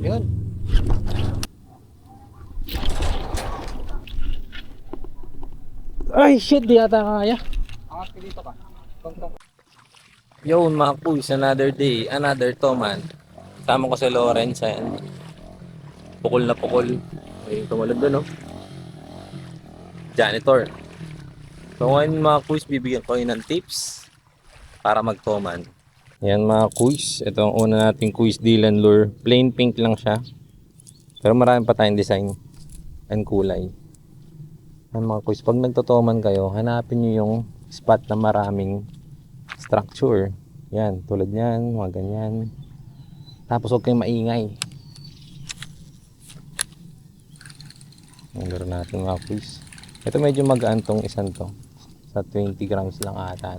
Yun. Ay shit, di yata kaya. Angat ka dito ka. Tong. Yun mga boys, another day, another toman. Tama ko si Lawrence, ayan. Pukol na pukol. Ay, tumalab doon, no? Janitor. So ngayon mga boys, bibigyan ko kayo ng tips para mag-toman. Yan mga quiz. Ito ang una nating quiz Dylan lure. Plain pink lang siya. Pero marami pa tayong design and kulay. Yan mga quiz. Pag nagtotoman kayo, hanapin nyo yung spot na maraming structure. Yan, tulad yan, mga ganyan. Tapos huwag kayong maingay. Ang laro natin mga quiz. Ito medyo magaan tong isang to. Sa 20 grams lang ata.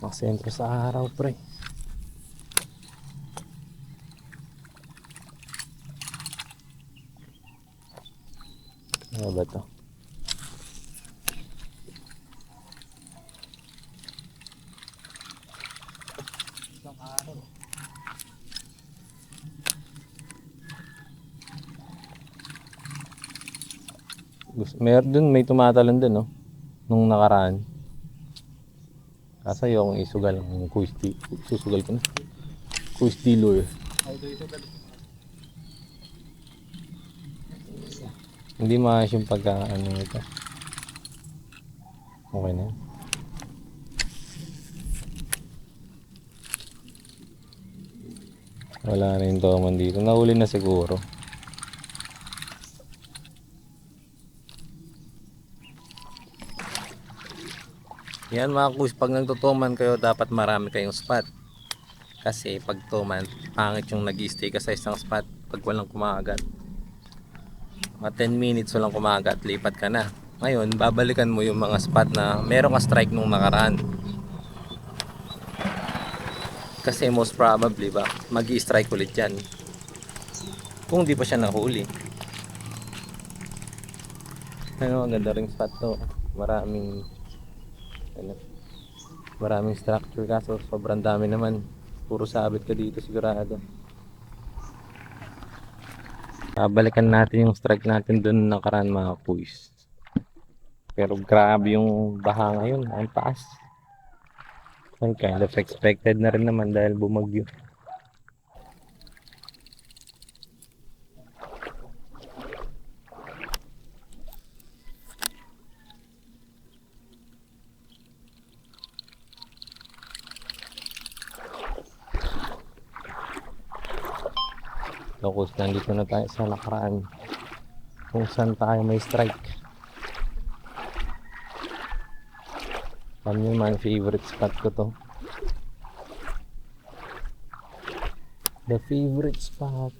Ang sentro sa araw, pre. Ano ba to? Meron dun, may tumatalon dun, no? Nung nakaraan. Kaso yung isugal ang kuisti. Susugal ko na. Kuisti lure. Hindi maayos yung pagka ano ito. Okay na. Wala na yung toman dito. Nahuli na siguro. Yan mga kus, pag nagtutuman kayo, dapat marami kayong spot. Kasi pag tuman, pangit yung nag-stay ka sa isang spot pag walang kumagat. Mga 10 minutes walang kumagat, lipat ka na. Ngayon, babalikan mo yung mga spot na meron ka strike nung nakaraan. Kasi most probably ba, mag-i-strike ulit yan. Kung di pa siya nahuli. Ano, ang ganda ring spot to. Maraming structure kaso sobrang dami naman. Puro sabit ka dito sigurado. Balikan natin yung strike natin dun nakaraan mga kuys. Pero grabe yung baha ngayon, ang taas. And kind of expected na rin naman dahil bumagyo. Locals, nandito na tayo sa nakaraan kung saan tayo may strike. Alam nyo man, favorite spot ko to. The favorite spot.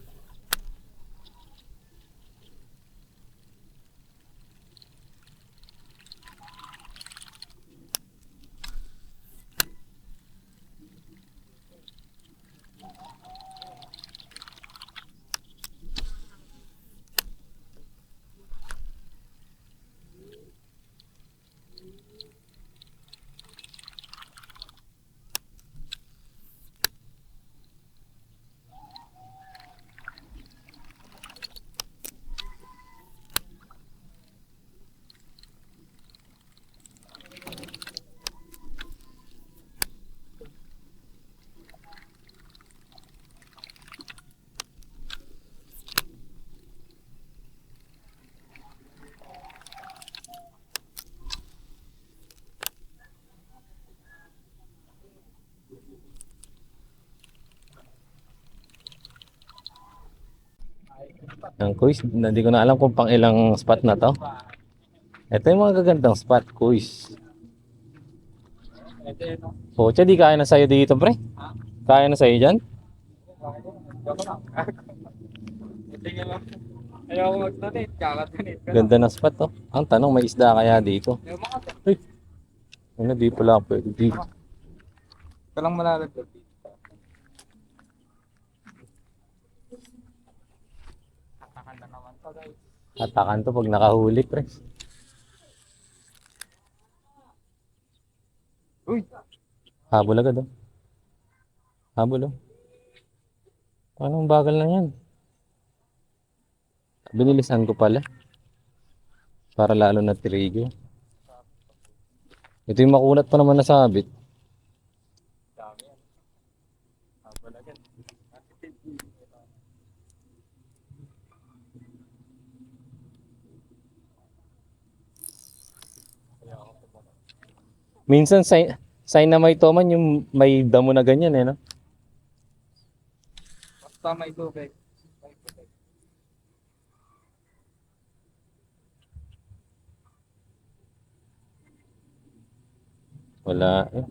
Ang quiz, hindi ko na alam kung pang ilang spot na to. Ito yung mga gagandang spot, quiz. Pocha, di kaya na sa'yo dito, pre. Kaya na sa'yo dyan? Ayaw ko mag-donate, kakatonate ka. Ganda ng spot, to. Ang tanong, may isda kaya dito? Ay, ano, di pala pwede dito. Ito lang malalagdag. Atakan to pag nakahuli, pre. Uy! Habol agad, oh. Habol, oh. Anong bagal na yan? Binilisan ko pala. Para lalo na trigger. Ito yung makunat pa naman na sabit. Dami yan. Habol agad. Minsan sign na may toman yung may damo na ganyan eh, no? Basta may tubig. May tubig. Wala eh.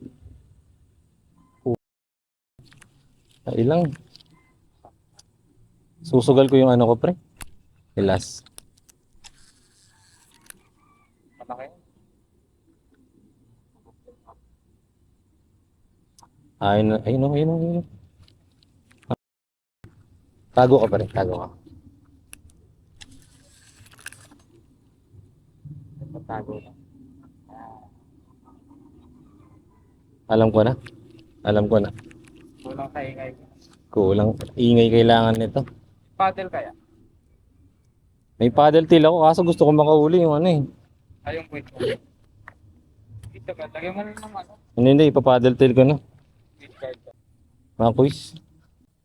Ilang. Susugal ko yung ano ko, pre. Ilas. Malaki. Ayun, ayun, ayun, ayun. Tago ka pa rin, tago ka. Patago na. Alam ko na. Alam ko na. Kulang kaingay. Kulang. Ingay kailangan nito. Paddle kaya? May paddle tail ako kaso gusto ko makahuli yung ano eh. Ayong point mo. Dito ka. Lagyan mo lang ng ano. Hindi, ipapaddle tail ko na. Gift card ka. Mga kuys.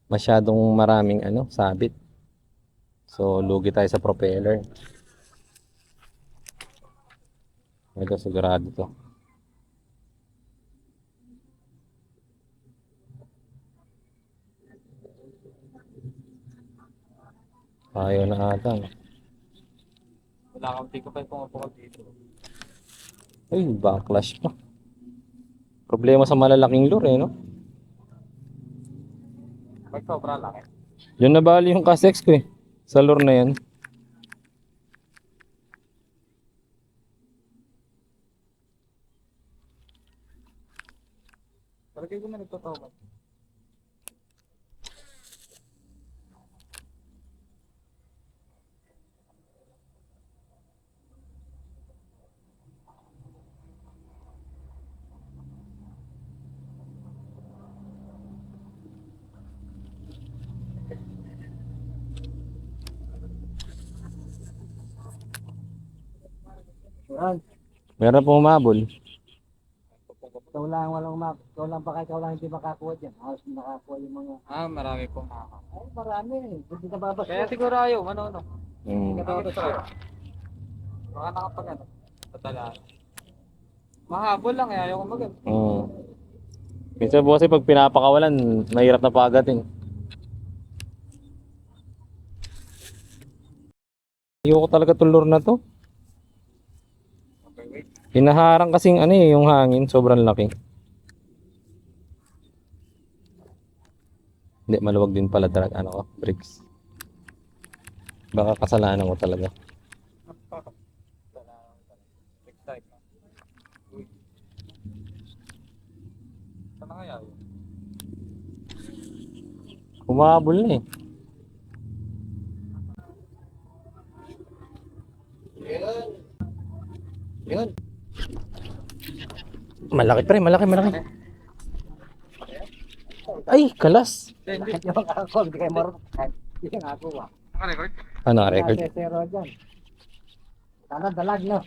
Masyadong maraming ano, sabit. So, lugi tayo sa propeller. Ito, sigurado to. Ayaw na ata. No? Wala kang di ka pa pumapakot dito. Ay, backlash pa. Problema sa malalaking lure, eh, no? Pag sobra laki. Yun na bali yung kasex ko eh. Sa lure na yan. Talagay ko na nagtotawag. Yan. Meron pong umabol. Ikaw lang, ikaw lang baka ikaw lang hindi makakuha dyan. Halos nakakuha yung mga, Ah, marami pong mga. ay marami. Hindi ka babas. Kaya siguro ayaw. Ano. Mm. Ito sa'yo. Baka nakapag ano. Tatala. Mahabol lang eh. Ayaw ko mag Mm. Minsan po kasi pag pinapakawalan, mahirap na pagatin. Ayoko talaga itong lure na to. Okay, wait. Hinaharang kasing ano eh, yung hangin, sobrang laki. Hindi, maluwag din pala drag, ano ko, bricks. Baka kasalanan ko talaga. Next time. Uy. Sana kaya yun? Humabol na eh. Yun. Malaki pre, malaki. Ay, kalas. Hindi. Hindi makakuha. Hindi kayo marunong. Hindi ka nakakuha. Naka-record? Ano, record? Nasa zero dyan. Sana dalag no.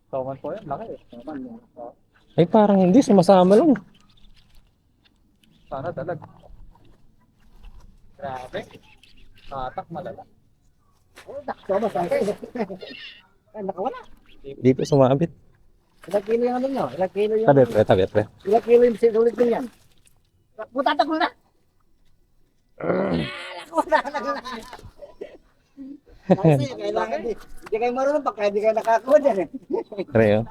Tawaman po yan. Laki eh. Naman yan. Ay, parang hindi, sumasama lang. Sana dalag. Grabe. Nakatak malala. Oh, nakasama sa akin. Ay, nakawala. Di po sumabit. Ilang kilo yung ano nyo? Ilang kilo yung... Tabi pre. Ilang kilo yung sinulit din yan? Puta ko na! Nakuha na. Kasi kailangan hindi kayo marunong pagka hindi kayo nakakuha dyan eh. Pre, oh.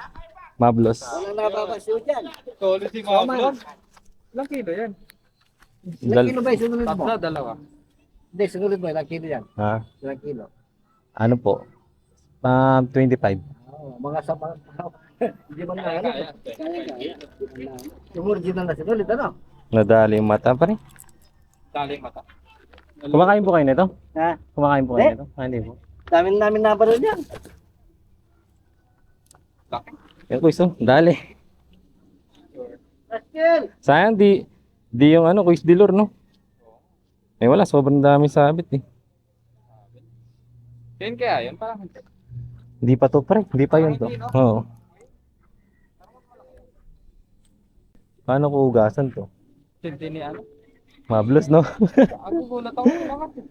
Mablos. Walang nababasyo dyan. Tolo si Mablon. Ilang kilo yan? Ilang kilo ba yung sinulit mo? Tatlo, dalawa. Hindi, sinulit mo. Ilang kilo yan? Ha? Ilang kilo? Ano po? 25. Oo, mga sama. Hindi man na ano. Kaya. Kaya. Yung original na sinulit, ano? Nadali yung mata pa rin. Dali mata. Kumakain po kayo nito? Ha? Kumakain po kayo nito? Ah, hindi po. Dami namin nabalon yan. Laki. Yan kuis oh, dali. Raskel! Sayang di yung ano kuis dilor no. Eh wala, sobrang dami sabit eh. Yun kaya yun, parang hindi. Hindi pa to pre, hindi pa yun to. Hindi, no? Oo. Paano ko hugasan to? Hindi ni ano. Mablos no? Ako gulat ako umangat eh.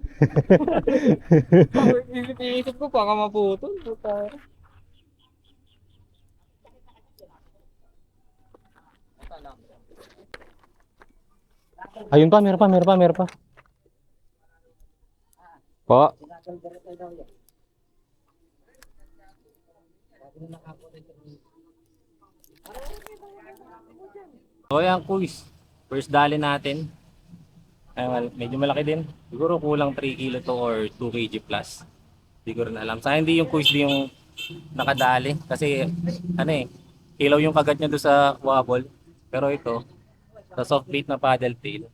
Isip ko pa nga maputol. Puta. Ayun pa, meron pa. Po. So yan kuis. First dali natin. Medyo malaki din. Siguro kulang 3 kilo to or 2 kg plus. Hindi ko rin alam. Sa hindi yung kuis di yung nakadali. Kasi ano eh, kilaw yung kagat niya doon sa wobble. Pero ito, sa soft bait na paddle tail.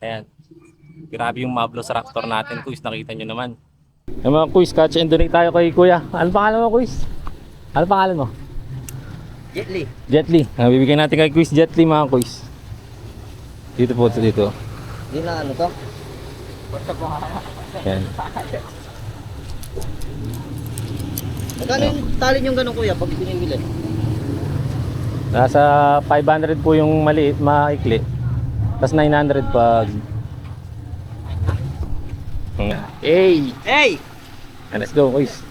Ayan. Grabe yung Mablos Raptor natin, kuis. Nakita nyo naman. Yung mga kuis, catch and donate tayo kay kuya. Ano pangalan mo, kuis? Ano pangalan mo? Jetly. Jetly. Bibigyan natin kay kuis Jetly, mga kuis. Dito po, dito. Hindi na ano to? Ayan. Magkano yung tali yung ganun kuya pag binibili? Nasa 500 po yung maliit, maikli. Tapos 900 pag... Hey! Hey! Let's go, kuis.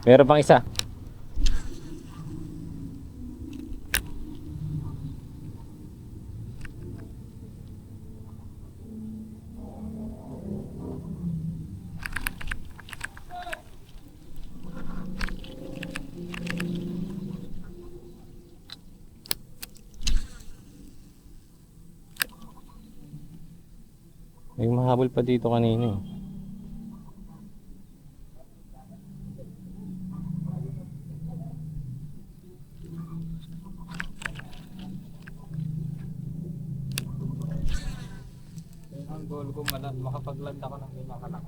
Meron pang isa. May mahabol pa dito kanina eh. Ang goal ko makapag-land ako ng lima ka lang.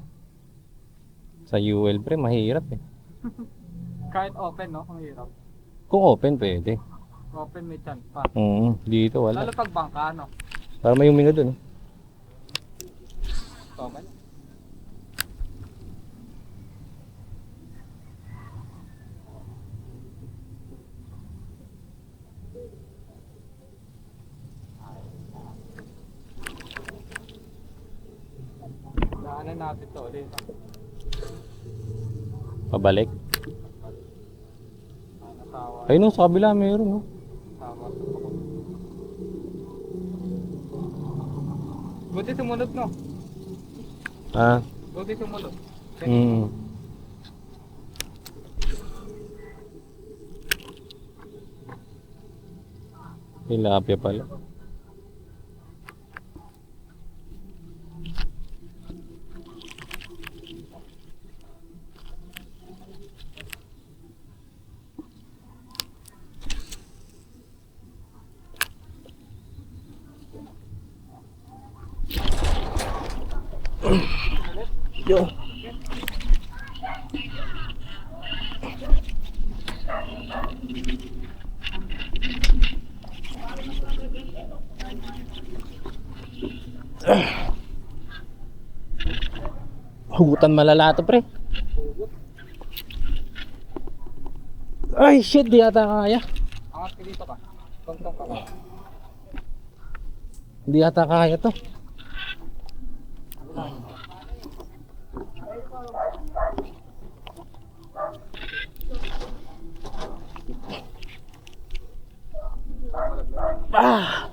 Sa UL pre, mahirap eh. Kahit open, no? Ang hirap. Kung open, pwede. Open may chance pa. Dito wala. Lalo pag bangka, no? Para may huminga dun. Tama na. Daanan natin to ulit. Pabalik. Natawa. Ayun no, sa kabila meron no. Tama. Buti sumunod, no? Ah, Buti sumunod. mm. Tilapia pala. Yo. Hugutan malala to pre. Ay shit, di yata kaya. Angat ka dito ka. Tongtong ka ba? Di yata kaya to. Ah!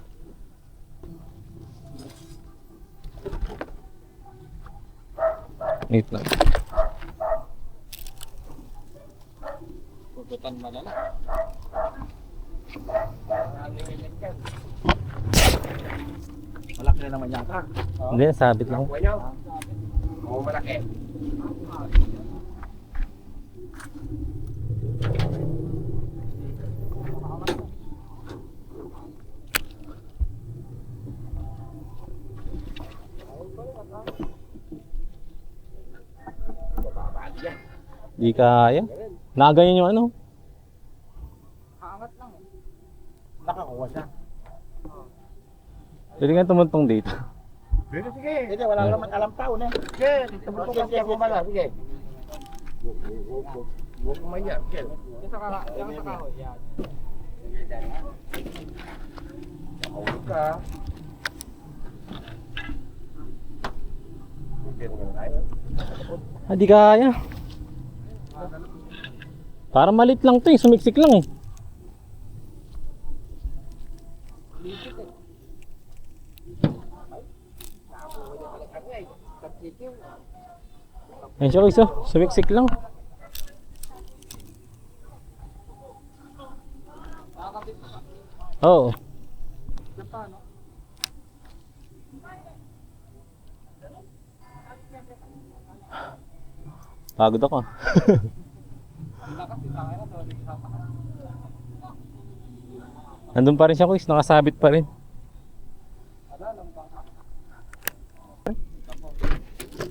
Wait lang. Puputan malala. Malaki na naman yan ka. Hindi, sabit lang. Oo, malaki. Di kaya. Nakaganyan yung ano. Kaangat lang eh. Nakakuha siya. Pwede nga tumuntong dito. Sige, sige. Hindi, wala naman alam tao na. Sige, tumutok kasi ako mala. Sige. Huwag kumaya. Sige. Yung sa kahoy, yan. Huwag ka. Di kaya. Parang malit lang to eh. Sumiksik lang eh. Ayun siya guys, oh. Sumiksik lang. Oo. Pagod ako. Nandun pa rin siya guys, nakasabit pa rin.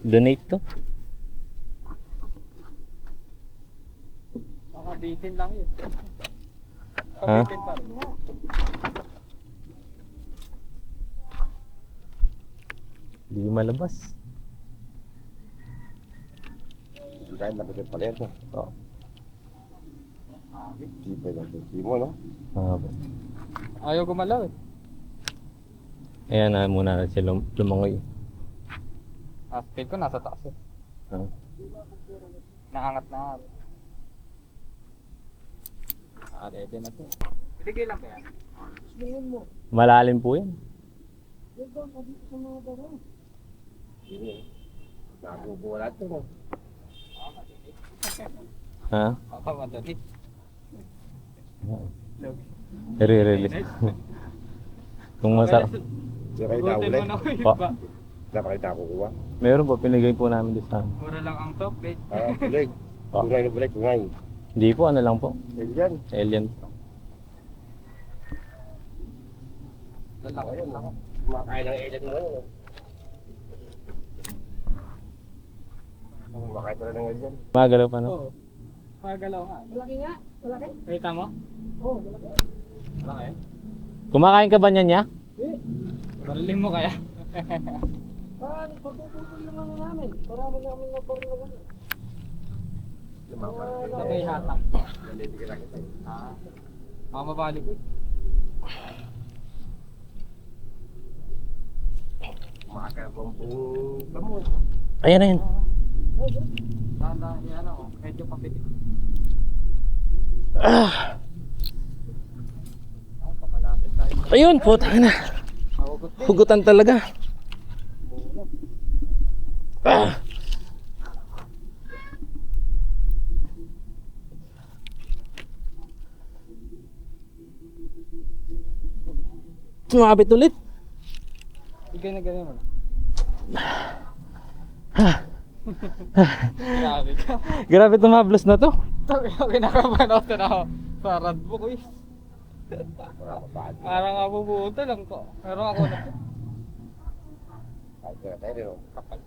Donate to. Nakabitin lang yun. Ha? Kabitin pa rin. Hindi malabas. Kahit nabitin pala yan. Oo. Hindi pa lang. Hindi mo, no? Ayaw gumalaw eh. Ayan na muna na siya lumangoy. Feel ko nasa taas eh. Ha? Naangat na nga. Ready na to. Bigay lang kaya. Malalim po yan. Nakukuha lahat ito, no? Ha? Madali. I-release. Kung masarap. Hindi kayo Butin nahuli. mo na ko yun Pa. ba? Napakita kukuha. Meron po, pinigay po namin dito sa amin. Mura lang ang top eh. Bulig. Pa. Bungay na bulig, bungay. Hindi po, ano lang po. Yan. Alien. Lalaki yun lang. Kumakain ng alien mo, no? Kumakain pala ng alien. Magalaw pa no? Oo. Magalaw nga. Malaki nga. Malaki. Kita mo? Oo, malaki. Malaki. Kumakain ka ba niyan niya? Bariling mo kaya? Pagpuputol lang ano namin. Marami namin na parang ano. Sabay hatak. Mamabalik ko. Kumakain ng bumbong gamot. Ayan na yun. Tanda yan ako. Medyo papitik. Pamalapit tayo. Ayun, puta na. Mahugot din. Hugutan talaga. Sumabit ulit. Bigay na ganyan mo na. Grabe ka. Grabe tumablos na to. Kinakabahan ako na ako. Sarad mo ko eh. Parang abubuto lang ko. Pero ako na. Kahit na tayo, no? Kapal.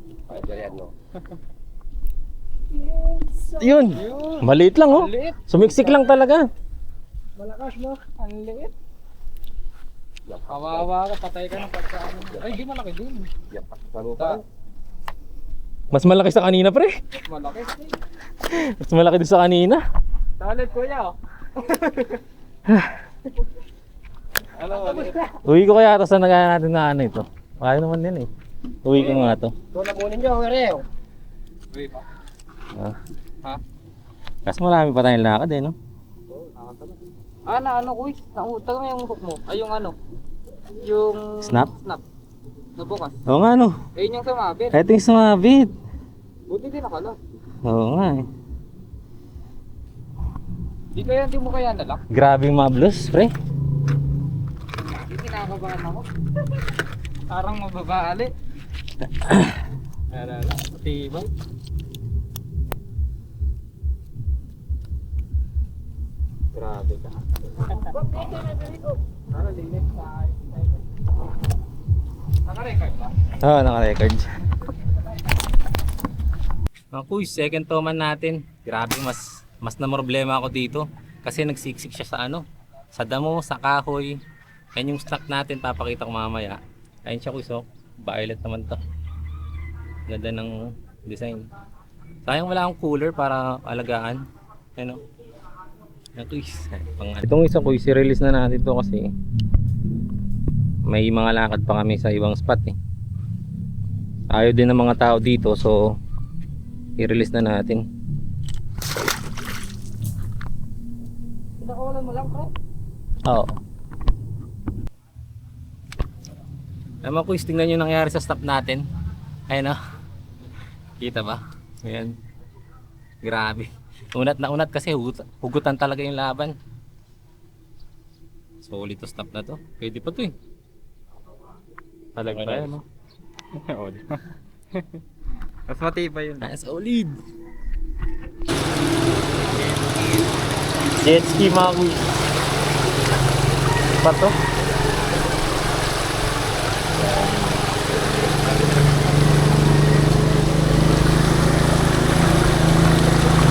Kahit na yan, no? Yun. Yun. Maliit lang oh. Ang liit. Sumiksik lang talaga. Malakas no? Ang liit. Kawawa ka. Patay ka ng pagkaan. Ay, di malaki din. Yapak sa lupa. Mas malaki sa kanina pre. Malaki. Mas malaki din sa kanina. Talit kuya oh. Ano, maliit. Uwi ko kaya ito sa nagana natin na ano ito. Kaya naman din eh. Uwi ko nga to. Ito na kunin nyo, Ereo. Uy pa. Ah. Ha? Kasi marami pa tayong lakad eh no. Na ano kuy? Nautang mo yung hook mo. Ay yung ano. Yung Snap? Snap. Nabukas. Oo nga no. Ayun yung sumabit. Ito yung sumabit. Buti din nakala. Oo nga eh. Di mo kaya nalak? Grabe yung mablos pre. Hindi kinakabahan ako. Parang mababali. Alala, matibay. Grabe ka. Para linis tayo. Naka-record ba? Oo, naka-record. Mga kuys, second toman natin. Grabe, mas na problema ako dito. Kasi nagsiksik siya sa ano, sa damo, sa kahoy. Yan yung stock natin, papakita ko mamaya. Ayun siya kuys, oh. Violet naman to. Ganda ng design. Sayang wala akong cooler para alagaan. Ano? Yan kuys. Itong isa kuys, i-release na natin to kasi may mga lakad pa kami sa ibang spot eh. Ayaw din ng mga tao dito, so i-release na natin. Pinakawalan mo lang, pre. Oo. Alam mo kuys, tingnan nyo yung nangyari sa stop natin. Ayun o. Kita ba? Ayan. Grabe. Unat na unat kasi hugutan talaga yung laban. Solid to stop na to. Pwede pa to eh. Talag pa yan, no? Oo. Mas matibay yun. Ah, solid. Jet ski mga kuys. Pa to?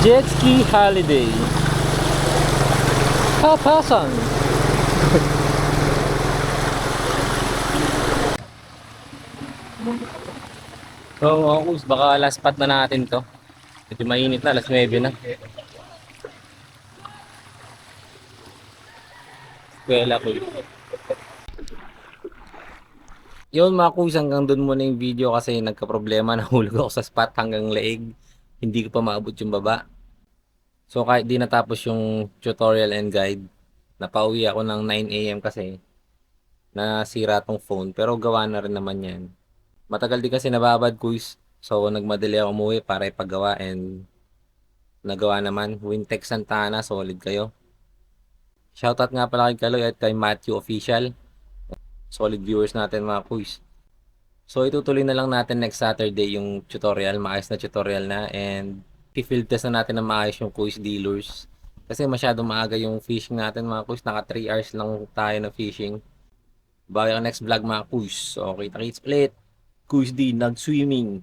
Jet ski holiday. Papasan. So, mga kuys, baka last spot na natin to. Medyo mainit na, alas 9 na. Eskwela ko. Yun mga kuys, hanggang dun muna yung video kasi nagka-problema, nahulog ako sa spot hanggang leeg. Hindi ko pa maabot yung baba. So kahit di natapos yung tutorial and guide, napauwi ako ng 9 AM kasi nasira tong phone, pero gawa na rin naman yan. Matagal din kasi nababad kuys, so nagmadali ako umuwi para ipagawa and nagawa naman. Wintech Santana, solid kayo. Shoutout nga pala kay Kaloy at kay Matthew Official. Solid viewers natin mga kuys. So itutuloy na lang natin next Saturday yung tutorial, maayos na tutorial na, and i-field test na natin na maayos yung kuys dealers. Kasi masyadong maaga yung fishing natin mga kuys, naka 3 hours lang tayo na fishing. Bago yung next vlog mga kuys. So kita-kits ulit. Kuys D, nag-swimming.